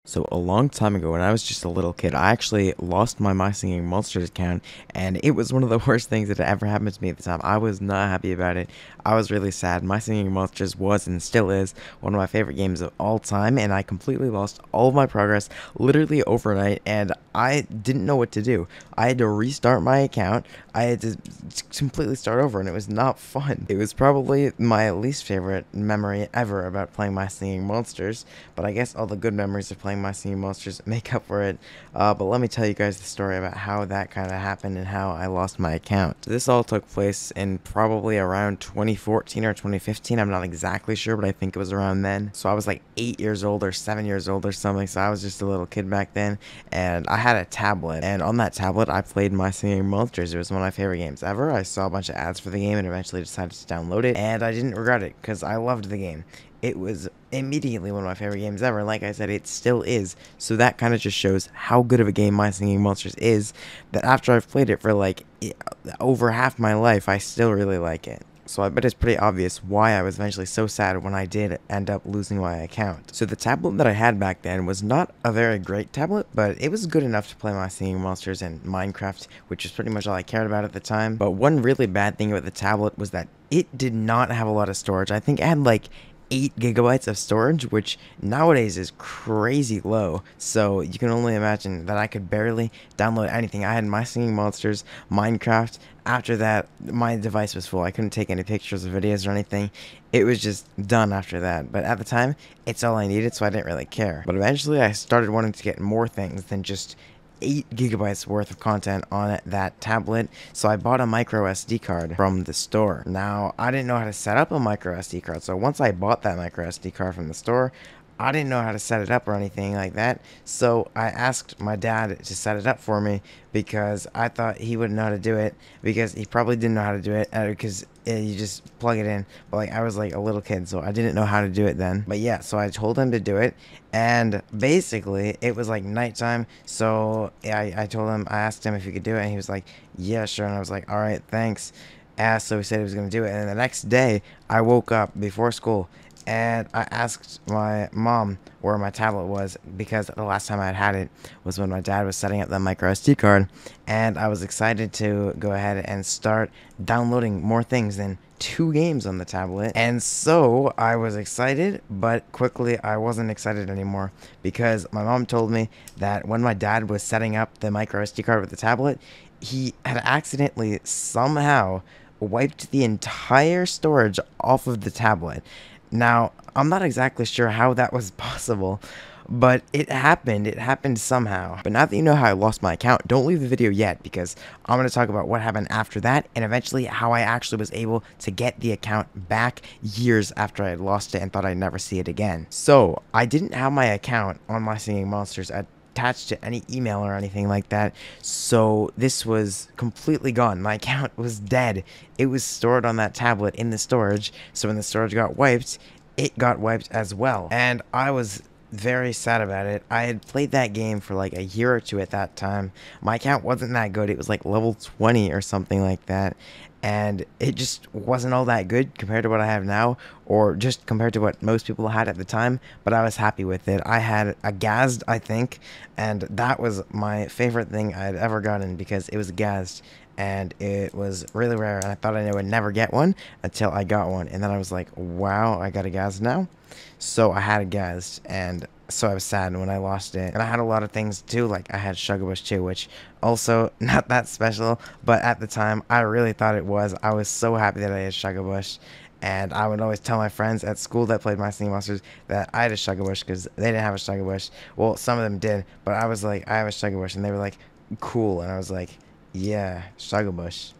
So a long time ago, when I was just a little kid, I actually lost my My Singing Monsters account, and it was one of the worst things that had ever happened to me at the time. I was not happy about it. I was really sad. My Singing Monsters was and still is one of my favorite games of all time, and I completely lost all of my progress literally overnight, and I didn't know what to do. I had to restart my account. I had to completely start over, and it was not fun. It was probably my least favorite memory ever about playing My Singing Monsters, but I guess all the good memories of playing My Singing Monsters make up for it. But let me tell you guys the story about how that kind of happened and how I lost my account. This all took place in probably around 2014 or 2015. I'm not exactly sure, but I think it was around then. So I was like 8 years old or 7 years old or something. So I was just a little kid back then, and I had a tablet. And on that tablet, I played My Singing Monsters. It was one of my favorite games ever. I saw a bunch of ads for the game and eventually decided to download it, and I didn't regret it because I loved the game. It was immediately one of my favorite games ever. Like I said, it still is. So that kind of just shows how good of a game My Singing Monsters is, that after I've played it for like over half my life, I still really like it. So I bet it's pretty obvious why I was eventually so sad when I did end up losing my account. So the tablet that I had back then was not a very great tablet, but it was good enough to play My Singing Monsters and Minecraft, which is pretty much all I cared about at the time. But one really bad thing about the tablet was that it did not have a lot of storage. I think it had like 8 gigabytes of storage, which nowadays is crazy low. So you can only imagine that I could barely download anything. I had My Singing Monsters, Minecraft. After that, my device was full. I couldn't take any pictures or videos or anything. It was just done after that. But at the time, it's all I needed, so I didn't really care. But eventually, I started wanting to get more things than just 8 gigabytes worth of content on that tablet, so I bought a micro SD card from the store. Now, I didn't know how to set up a micro SD card, so once I bought that micro SD card from the store, I didn't know how to set it up or anything like that, so I asked my dad to set it up for me because I thought he wouldn't know how to do it, because he probably didn't know how to do it, because you just plug it in. But like, I was like a little kid, so I didn't know how to do it then. But yeah, so I told him to do it, and basically it was like nighttime, so I told him, I asked him if he could do it, and he was like, yeah, sure. And I was like, all right, thanks. So he said he was going to do it, and then the next day I woke up before school and I asked my mom where my tablet was, because the last time I had had it was when my dad was setting up the micro SD card, and I was excited to go ahead and start downloading more things than 2 games on the tablet. And so I was excited, but quickly I wasn't excited anymore, because my mom told me that when my dad was setting up the micro SD card with the tablet, he had accidentally somehow wiped the entire storage off of the tablet. Now, I'm not exactly sure how that was possible, but it happened. It happened somehow. But now that you know how I lost my account, don't leave the video yet, because I'm going to talk about what happened after that, and eventually how I actually was able to get the account back years after I had lost it and thought I'd never see it again. So, I didn't have my account on My Singing Monsters attached to any email or anything like that, so this was completely gone. My account was dead. It was stored on that tablet in the storage, so when the storage got wiped, it got wiped as well, and I was very sad about it. I had played that game for like a year or 2 at that time. My account wasn't that good. It was like level 20 or something like that, and it just wasn't all that good compared to what I have now, or just compared to what most people had at the time, but I was happy with it. I had a Gazed, I think, and that was my favorite thing I'd ever gotten, because it was a Gazed, and it was really rare, and I thought I would never get one until I got one, and then I was like, wow, I got a Gazed now? So I had a Gazed, and so I was sad when I lost it. And I had a lot of things too, like I had Sugar Bush too, which also not that special, but at the time I really thought it was. I was so happy that I had Sugar Bush, and I would always tell my friends at school that played My Singing Monsters that I had a Sugar Bush, because they didn't have a Sugar Bush. Well, some of them did, but I was like, I have a Sugar Bush, and they were like, cool, and I was like, yeah, Sugar Bush.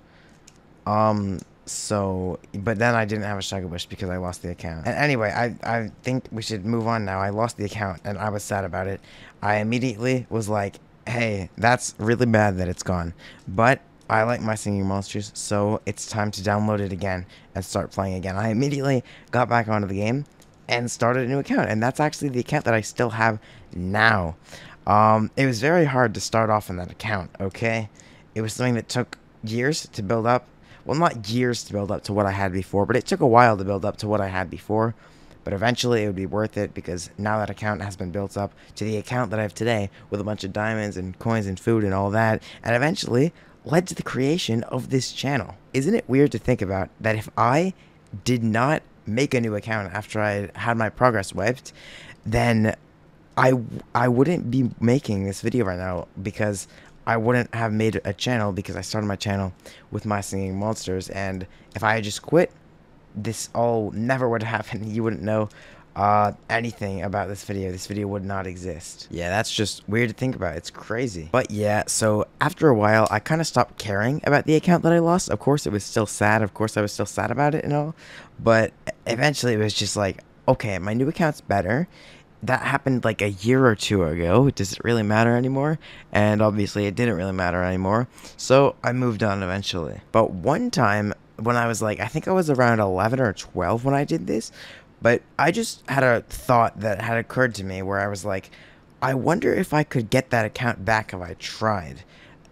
So, but then I didn't have a Sugar Bush because I lost the account. And anyway, I think we should move on now. I lost the account, and I was sad about it. I immediately was like, hey, that's really bad that it's gone, but I like My Singing Monsters, so it's time to download it again and start playing again. I immediately got back onto the game and started a new account, and that's actually the account that I still have now. It was very hard to start off on that account, okay? It was something that took years to build up. Well, not years to build up to what I had before, but it took a while to build up to what I had before. But but eventually it would be worth it because now that account has been built up to the account that I have today with a bunch of diamonds and coins and food and all that, and eventually led to the creation of this channel. Isn't it weird to think about that if I did not make a new account after I had my progress wiped, then I wouldn't be making this video right now, because I wouldn't have made a channel, because I started my channel with my singing monsters, and if I had just quit, this all never would have happened. You wouldn't know anything about this video. This video would not exist. Yeah, that's just weird to think about. It's crazy. But yeah, so after a while, I kind of stopped caring about the account that I lost. Of course, it was still sad. Of course, I was still sad about it and all. But eventually, it was just like, okay, my new account's better. That happened like a year or two ago. Does it really matter anymore? And obviously, it didn't really matter anymore. So I moved on eventually. But one time, when I was like, I think I was around 11 or 12 when I did this, but I just had a thought that had occurred to me where I was like, I wonder if I could get that account back if I tried.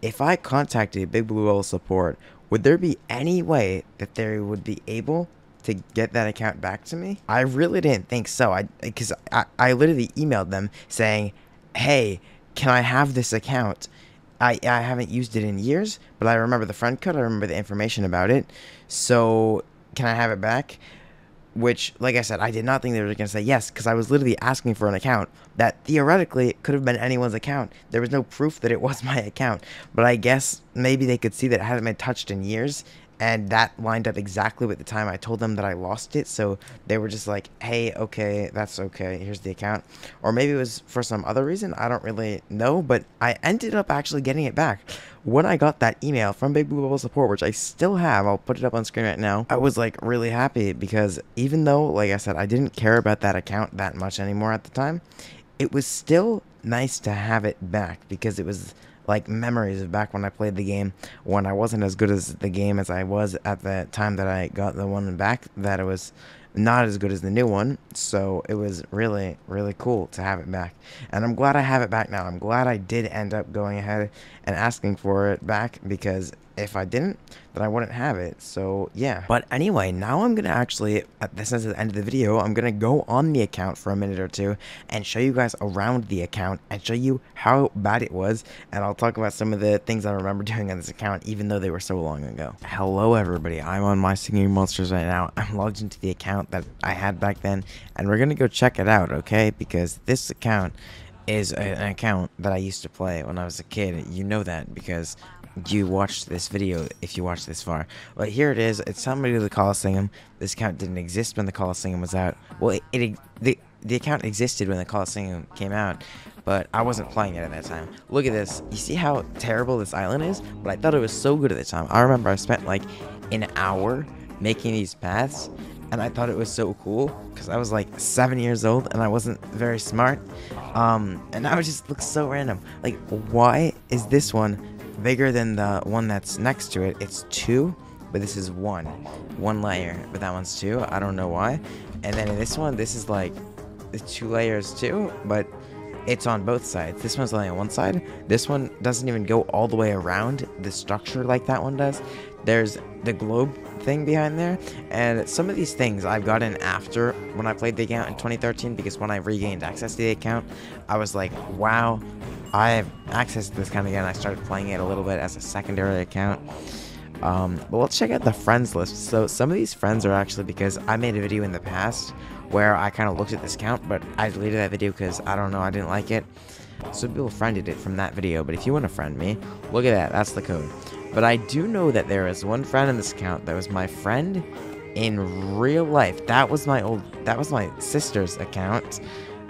If I contacted Big Blue Bubble support, would there be any way that they would be able to get that account back to me? I really didn't think so. Because I literally emailed them saying, hey, can I have this account? I haven't used it in years, but I remember the friend code. I remember the information about it. So can I have it back? Which, like I said, I did not think they were going to say yes, because I was literally asking for an account that theoretically could have been anyone's account. There was no proof that it was my account, but I guess maybe they could see that it hadn't been touched in years, and that lined up exactly with the time I told them that I lost it, so they were just like, hey, okay, that's okay, here's the account. Or maybe it was for some other reason, I don't really know, but I ended up actually getting it back. When I got that email from Big Blue Bubble support, which I still have, I'll put it up on screen right now, I was like really happy, because even though, like I said, I didn't care about that account that much anymore at the time, it was still nice to have it back, because it was like memories of back when I played the game, when I wasn't as good as the game as I was at the time that I got the one back, that it was not as good as the new one. So it was really, really cool to have it back, and I'm glad I have it back now. I'm glad I did end up going ahead and asking for it back, because if I didn't, then I wouldn't have it. So yeah. But anyway, now I'm gonna actually, this is the end of the video, I'm gonna go on the account for a minute or two and show you guys around the account and show you how bad it was, and I'll talk about some of the things I remember doing on this account, even though they were so long ago. Hello everybody, I'm on my singing monsters right now. I'm logged into the account that I had back then, and we're gonna go check it out, okay? Because this account is an account that I used to play when I was a kid. You know that because you watched this video if you watched this far. But here it is. It's somebody to the Coliseum. This account didn't exist when the Coliseum was out. Well, the account existed when the Coliseum came out, but I wasn't playing it at that time. Look at this. You see how terrible this island is? But I thought it was so good at the time. I remember I spent like an hour making these paths, and I thought it was so cool because I was like 7 years old and I wasn't very smart. And now it just looks so random. Like, why is this one bigger than the one that's next to it? It's 2, but this is 1 layer, but that one's 2. I don't know why. And then in this one, this is like 2 layers too, but it's on both sides. This one's only on one side. This one doesn't even go all the way around the structure like that one does. There's the globe thing behind there, and some of these things I've gotten after when I played the account in 2013, because when I regained access to the account, I was like, wow, I have access to this kind of again. I started playing it a little bit as a secondary account. But let's check out the friends list. So some of these friends are actually because I made a video in the past where I kind of looked at this account, but I deleted that video because I don't know, I didn't like it. So people friended it from that video, but if you want to friend me, look at that, that's the code. But I do know that there is one friend in this account that was my friend in real life. That was my sister's account.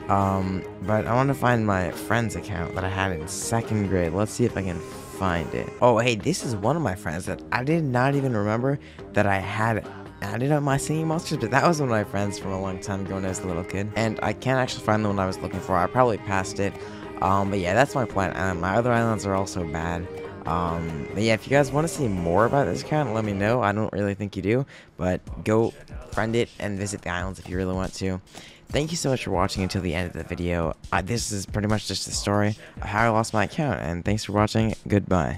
But I want to find my friend's account that I had in 2nd grade. Let's see if I can find it. Oh, hey, this is one of my friends that I did not even remember that I had added on my singing monsters, but that was one of my friends from a long time ago when I was a little kid. And I can't actually find the one I was looking for. I probably passed it. But yeah, that's my plan. My other islands are also bad. But yeah, if you guys want to see more about this account, let me know. I don't really think you do, but go friend it and visit the islands if you really want to. Thank you so much for watching until the end of the video. This is pretty much just the story of how I lost my account, and thanks for watching. Goodbye.